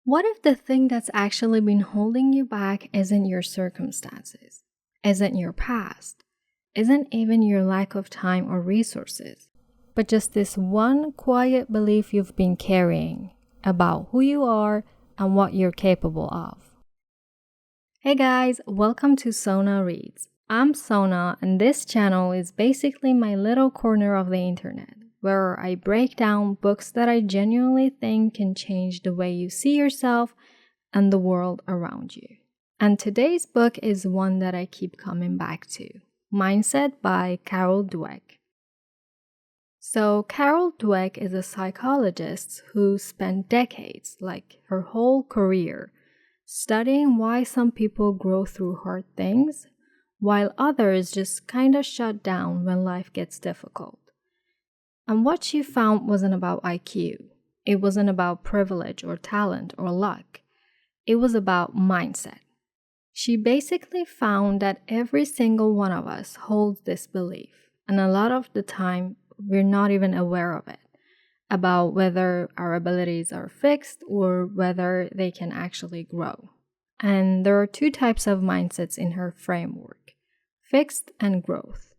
What if the thing that's actually been holding you back isn't your circumstances, isn't your past, isn't even your lack of time or resources, but just this one quiet belief you've been carrying about who you are and what you're capable of? Hey guys, welcome to Sona Reads. I'm Sona, and this channel is basically my little corner of the internet, where I break down books that I genuinely think can change the way you see yourself and the world around you. And today's book is one that I keep coming back to, Mindset by Carol Dweck. So Carol Dweck is a psychologist who spent decades, like her whole career, studying why some people grow through hard things, while others just kinda shut down when life gets difficult. And what she found wasn't about IQ. It wasn't about privilege or talent or luck. It was about mindset. She basically found that every single one of us holds this belief, and a lot of the time we're not even aware of it, about whether our abilities are fixed or whether they can actually grow. And there are two types of mindsets in her framework: fixed and growth.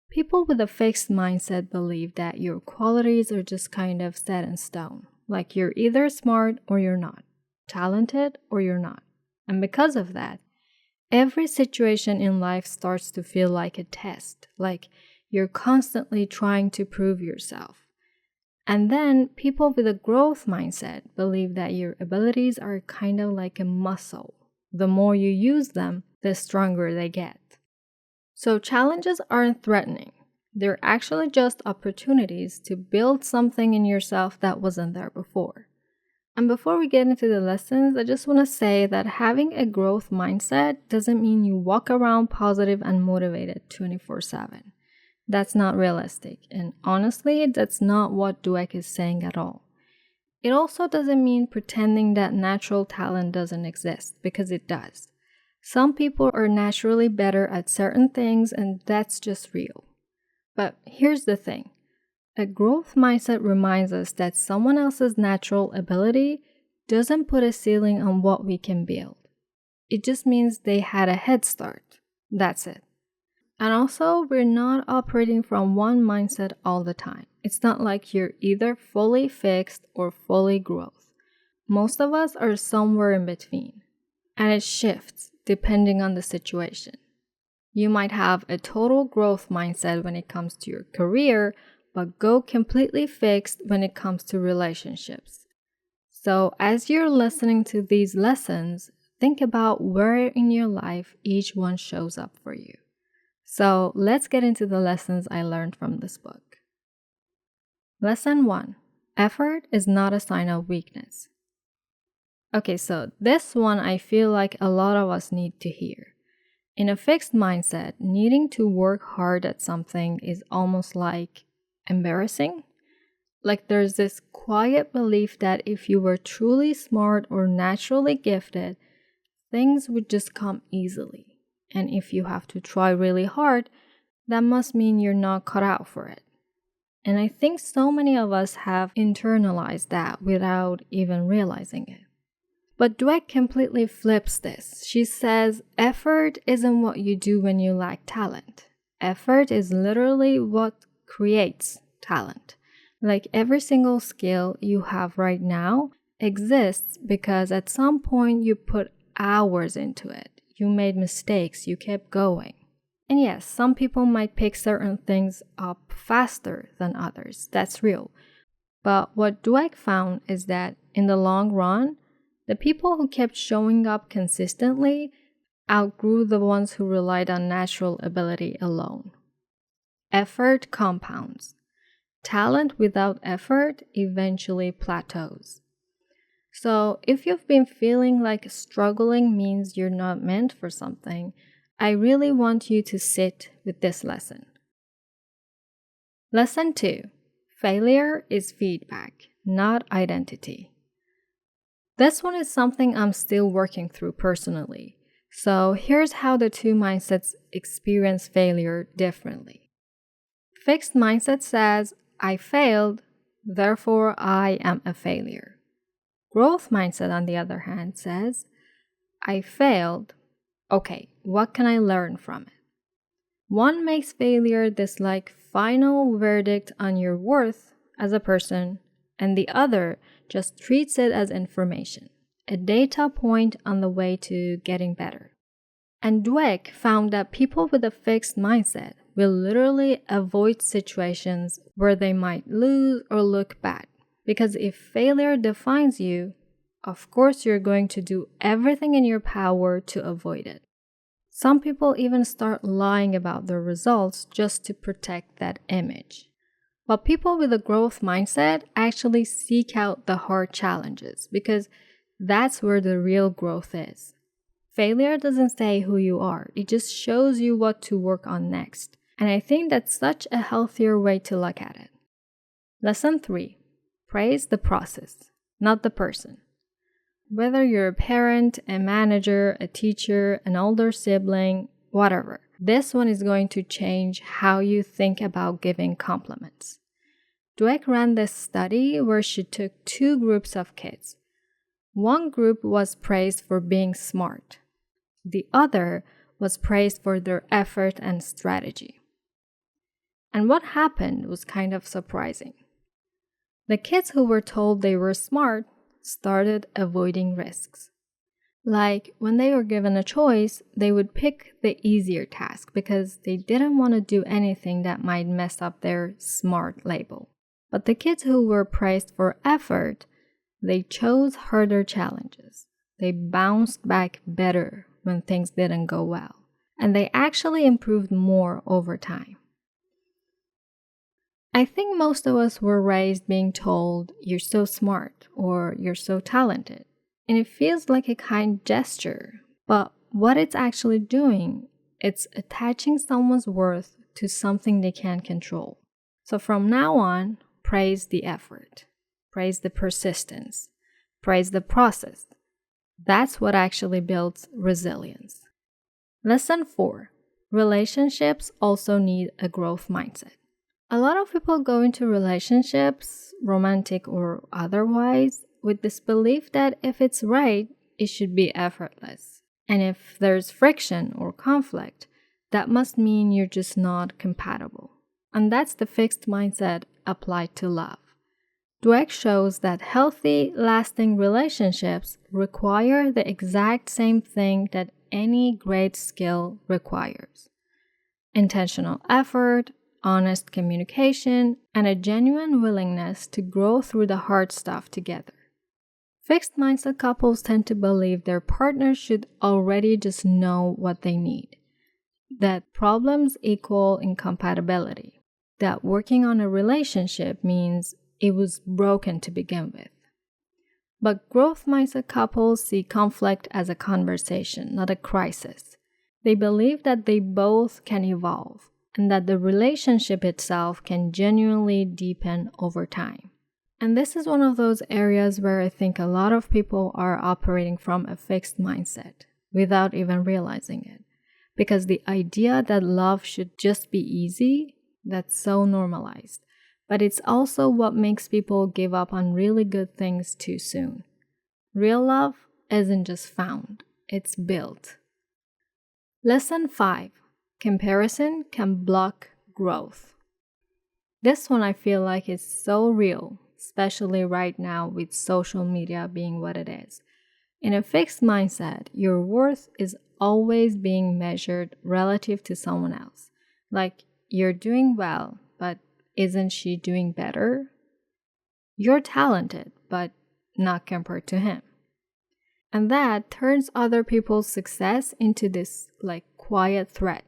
People with a fixed mindset believe that your qualities are just kind of set in stone, like you're either smart or you're not, talented or you're not. And because of that, every situation in life starts to feel like a test, like you're constantly trying to prove yourself. And then people with a growth mindset believe that your abilities are kind of like a muscle. The more you use them, the stronger they get. So challenges aren't threatening. They're actually just opportunities to build something in yourself that wasn't there before. And before we get into the lessons, I just want to say that having a growth mindset doesn't mean you walk around positive and motivated 24/7. That's not realistic, and honestly, that's not what Dweck is saying at all. It also doesn't mean pretending that natural talent doesn't exist, because it does. Some people are naturally better at certain things, and that's just real. But here's the thing. A growth mindset reminds us that someone else's natural ability doesn't put a ceiling on what we can build. It just means they had a head start. That's it. And also, we're not operating from one mindset all the time. It's not like you're either fully fixed or fully growth. Most of us are somewhere in between. And it shifts depending on the situation. You might have a total growth mindset when it comes to your career, but go completely fixed when it comes to relationships. So as you're listening to these lessons, think about where in your life each one shows up for you. So let's get into the lessons I learned from this book. Lesson 1. Effort is not a sign of weakness. Okay, so this one I feel like a lot of us need to hear. In a fixed mindset, needing to work hard at something is almost like embarrassing. Like there's this quiet belief that if you were truly smart or naturally gifted, things would just come easily. And if you have to try really hard, that must mean you're not cut out for it. And I think so many of us have internalized that without even realizing it. But Dweck completely flips this. She says, effort isn't what you do when you lack talent. Effort is literally what creates talent. Like every single skill you have right now exists because at some point you put hours into it. You made mistakes, you kept going. And yes, some people might pick certain things up faster than others. That's real. But what Dweck found is that in the long run, the people who kept showing up consistently outgrew the ones who relied on natural ability alone. Effort compounds. Talent without effort eventually plateaus. So if you've been feeling like struggling means you're not meant for something, I really want you to sit with this lesson. Lesson 2. Failure is feedback, not identity. This one is something I'm still working through personally. So here's how the two mindsets experience failure differently. Fixed mindset says, I failed, therefore I am a failure. Growth mindset, on the other hand, says, I failed. Okay, what can I learn from it? One makes failure this like final verdict on your worth as a person, and the other just treats it as information, a data point on the way to getting better. And Dweck found that people with a fixed mindset will literally avoid situations where they might lose or look bad. Because if failure defines you, of course you're going to do everything in your power to avoid it. Some people even start lying about their results just to protect that image. But people with a growth mindset actually seek out the hard challenges because that's where the real growth is. Failure doesn't say who you are, it just shows you what to work on next. And I think that's such a healthier way to look at it. Lesson 3. Praise the process, not the person. Whether you're a parent, a manager, a teacher, an older sibling, whatever, this one is going to change how you think about giving compliments. Dweck ran this study where she took 2 groups of kids. One group was praised for being smart. The other was praised for their effort and strategy. And what happened was kind of surprising. The kids who were told they were smart started avoiding risks. Like when they were given a choice, they would pick the easier task because they didn't want to do anything that might mess up their smart label. But the kids who were praised for effort, they chose harder challenges. They bounced back better when things didn't go well, and they actually improved more over time. I think most of us were raised being told, you're so smart or you're so talented, and it feels like a kind gesture, but what it's actually doing, it's attaching someone's worth to something they can't control. So from now on, praise the effort, praise the persistence, praise the process. That's what actually builds resilience. Lesson 4. Relationships also need a growth mindset. A lot of people go into relationships, romantic or otherwise, with this belief that if it's right, it should be effortless. And if there's friction or conflict, that must mean you're just not compatible. And that's the fixed mindset applied to love. Dweck shows that healthy, lasting relationships require the exact same thing that any great skill requires: intentional effort, honest communication, and a genuine willingness to grow through the hard stuff together. Fixed mindset couples tend to believe their partners should already just know what they need, that problems equal incompatibility, that working on a relationship means it was broken to begin with. But growth mindset couples see conflict as a conversation, not a crisis. They believe that they both can evolve and that the relationship itself can genuinely deepen over time. And this is one of those areas where I think a lot of people are operating from a fixed mindset without even realizing it. Because the idea that love should just be easy, that's so normalized. But it's also what makes people give up on really good things too soon. Real love isn't just found, it's built. Lesson 5. Comparison can block growth. This one I feel like is so real, especially right now with social media being what it is. In a fixed mindset, your worth is always being measured relative to someone else. Like, you're doing well, but isn't she doing better? You're talented, but not compared to him. And that turns other people's success into this quiet threat.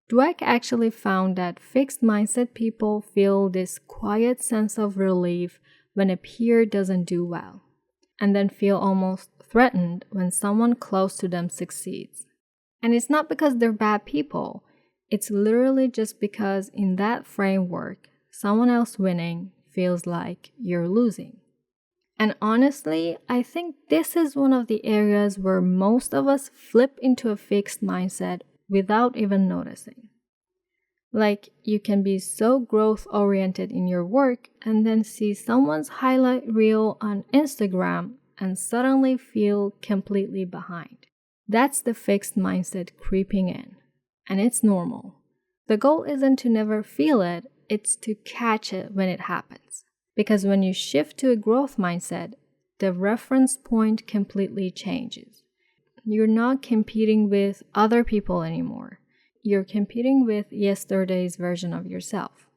Dweck actually found that fixed mindset people feel this quiet sense of relief when a peer doesn't do well, and then feel almost threatened when someone close to them succeeds. And it's not because they're bad people. It's literally just because in that framework, someone else winning feels like you're losing. And honestly, I think this is one of the areas where most of us flip into a fixed mindset without even noticing. Like, you can be so growth oriented in your work and then see someone's highlight reel on Instagram and suddenly feel completely behind. That's the fixed mindset creeping in, and it's normal. The goal isn't to never feel it, it's to catch it when it happens. Because when you shift to a growth mindset, the reference point completely changes. You're not competing with other people anymore. You're competing with yesterday's version of yourself.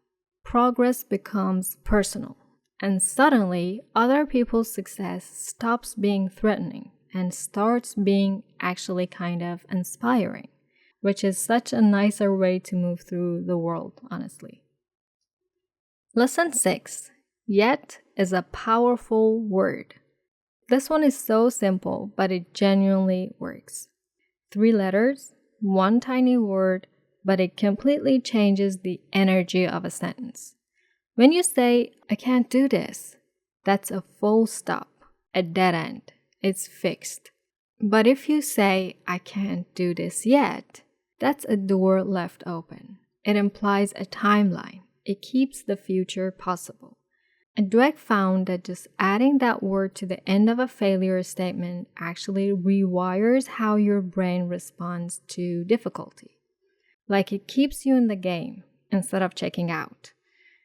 Progress becomes personal, and suddenly other people's success stops being threatening and starts being actually kind of inspiring, which is such a nicer way to move through the world, honestly. Lesson 6. Yet is a powerful word. This one is so simple, but it genuinely works. 3 letters, one tiny word, but it completely changes the energy of a sentence. When you say, I can't do this, that's a full stop, a dead end. It's fixed. But if you say, I can't do this yet, that's a door left open. It implies a timeline. It keeps the future possible. And Dweck found that just adding that word to the end of a failure statement actually rewires how your brain responds to difficulty. Like, it keeps you in the game instead of checking out.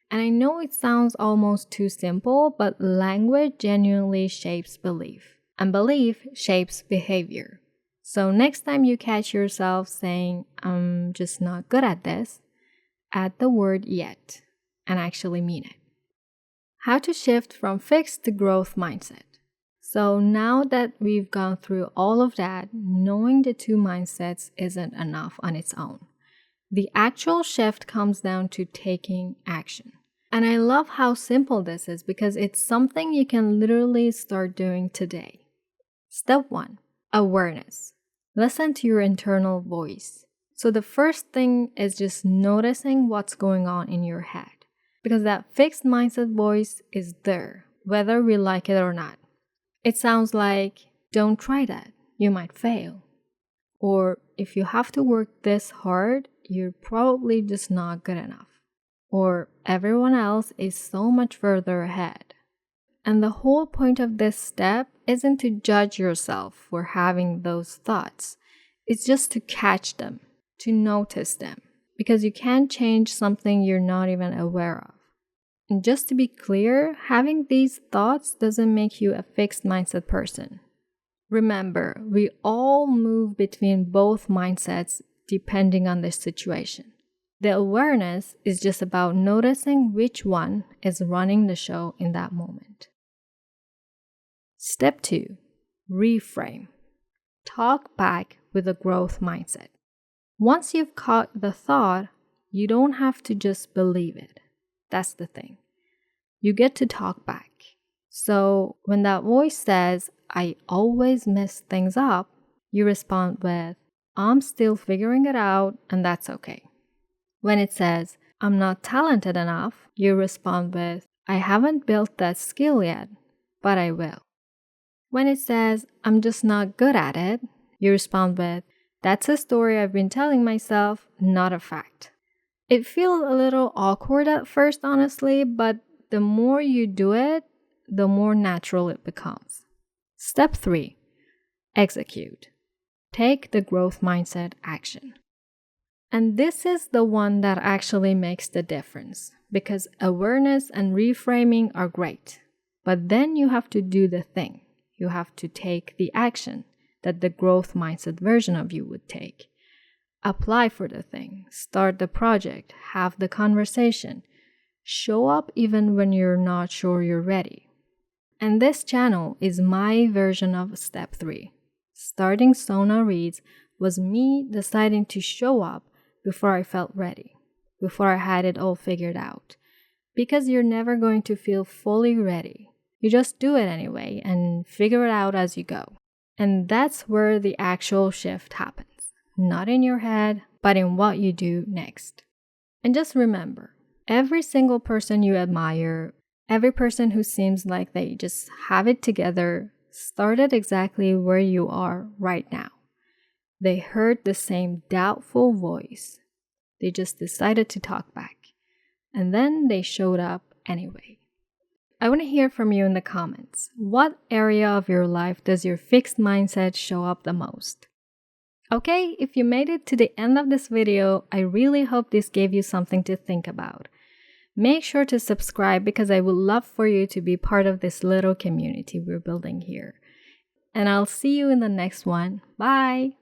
And I know it sounds almost too simple, but language genuinely shapes belief, and belief shapes behavior. So next time you catch yourself saying, I'm just not good at this, add the word yet and actually mean it. How to shift from fixed to growth mindset. So now that we've gone through all of that, knowing the 2 mindsets isn't enough on its own. The actual shift comes down to taking action. And I love how simple this is because it's something you can literally start doing today. Step 1. Awareness. Listen to your internal voice. So the first thing is just noticing what's going on in your head. Because that fixed mindset voice is there, whether we like it or not. It sounds like, don't try that, you might fail. Or if you have to work this hard, you're probably just not good enough. Or everyone else is so much further ahead. And the whole point of this step isn't to judge yourself for having those thoughts. It's just to catch them, to notice them. Because you can't change something you're not even aware of. And just to be clear, having these thoughts doesn't make you a fixed mindset person. Remember, we all move between both mindsets depending on the situation. The awareness is just about noticing which one is running the show in that moment. Step 2. Reframe. Talk back with a growth mindset. Once you've caught the thought, you don't have to just believe it. That's the thing. You get to talk back. So when that voice says, I always mess things up, you respond with, I'm still figuring it out and that's okay. When it says, I'm not talented enough, you respond with, I haven't built that skill yet, but I will. When it says, I'm just not good at it, you respond with, that's a story I've been telling myself, not a fact. It feels a little awkward at first, honestly, but the more you do it, the more natural it becomes. Step 3. Execute. Take the growth mindset action. And this is the one that actually makes the difference, because awareness and reframing are great, but then you have to do the thing. You have to take the action that the growth mindset version of you would take. Apply for the thing, start the project, have the conversation. Show up even when you're not sure you're ready. And this channel is my version of step 3. Starting Sona Reads was me deciding to show up before I felt ready, before I had it all figured out. Because you're never going to feel fully ready. You just do it anyway and figure it out as you go. And that's where the actual shift happens. Not in your head, but in what you do next. And just remember, every single person you admire, every person who seems like they just have it together, started exactly where you are right now. They heard the same doubtful voice. They just decided to talk back. And then they showed up anyway. I want to hear from you in the comments. What area of your life does your fixed mindset show up the most? Okay, if you made it to the end of this video, I really hope this gave you something to think about. Make sure to subscribe because I would love for you to be part of this little community we're building here. And I'll see you in the next one. Bye!